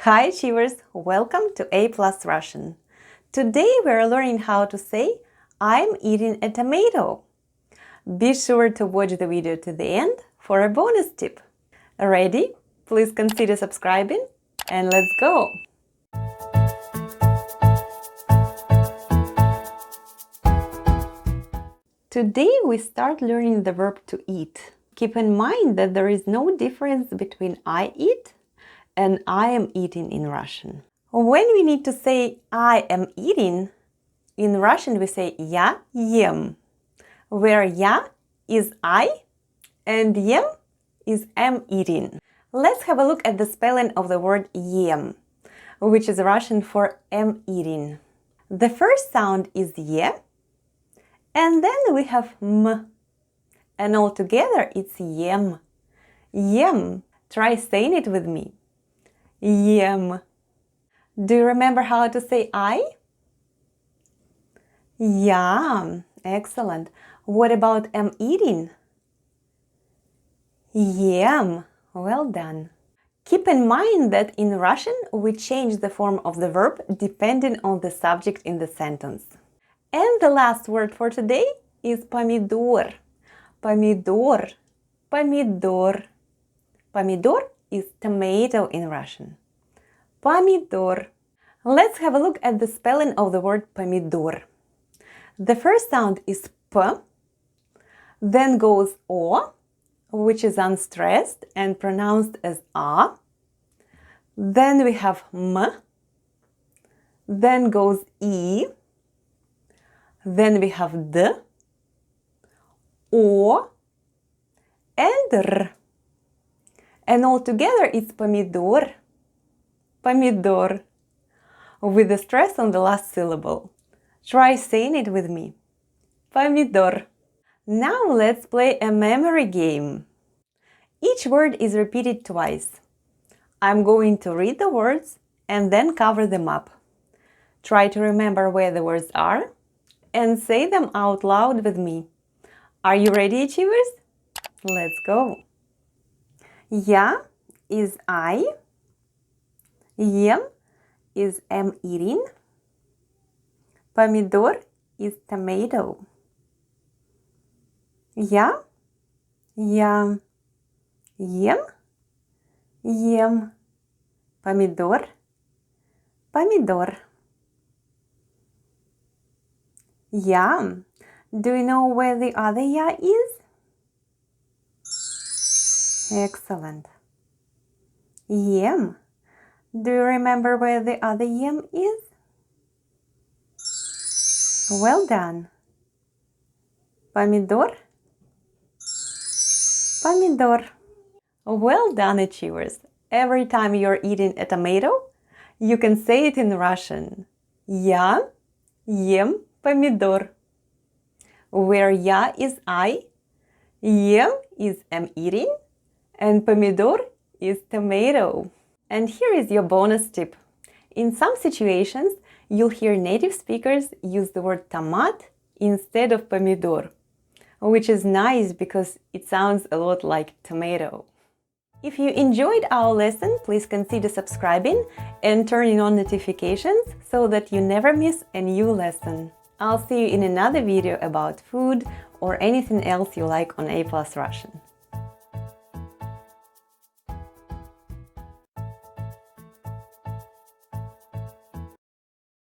Hi Achievers! Welcome to A+ Russian. Today we're learning how to say I'm eating a tomato. Be sure to watch the video to the end for a bonus tip. Ready? Please consider subscribing and let's go! Today we start learning the verb to eat. Keep in mind that there is no difference between I eat and I am eating in Russian. When we need to say I am eating, in Russian we say я ем, where я is I and ем is am eating. Let's have a look at the spelling of the word ем, which is Russian for am eating. The first sound is ye, and then we have m, and all together it's yem. Yem. Try saying it with me. Yem. Do you remember how to say I? Yeah, excellent. What about am eating? Yem. Well done. Keep in mind that in Russian we change the form of the verb depending on the subject in the sentence. And the last word for today is помидор. Помидор. Помидор. Помидор is tomato in Russian. Помидор. Let's have a look at the spelling of the word помидор. The first sound is P, then goes O, which is unstressed and pronounced as A. Then we have M, then goes E, then we have D, O, and R. And all together it's помидор. Помидор. With a stress on the last syllable. Try saying it with me. Помидор. Now let's play a memory game. Each word is repeated twice. I'm going to read the words and then cover them up. Try to remember where the words are and say them out loud with me. Are you ready, Achievers? Let's go. Я is I. Ем is am eating. Помидор is tomato. Я ем. Ем. Помидор. Помидор. Я. Do you know where the other я is? Excellent. Ем. Do you remember where the other ем is? Well done. Помидор. Помидор. Well done, Achievers. Every time you're eating a tomato, you can say it in Russian. Я ем помидор. Where я is I, ем is am eating, and помидор is tomato. And here is your bonus tip. In some situations, you'll hear native speakers use the word tomat instead of помидор, which is nice because it sounds a lot like tomato. If you enjoyed our lesson, please consider subscribing and turning on notifications so that you never miss a new lesson. I'll see you in another video about food or anything else you like on A+ Russian.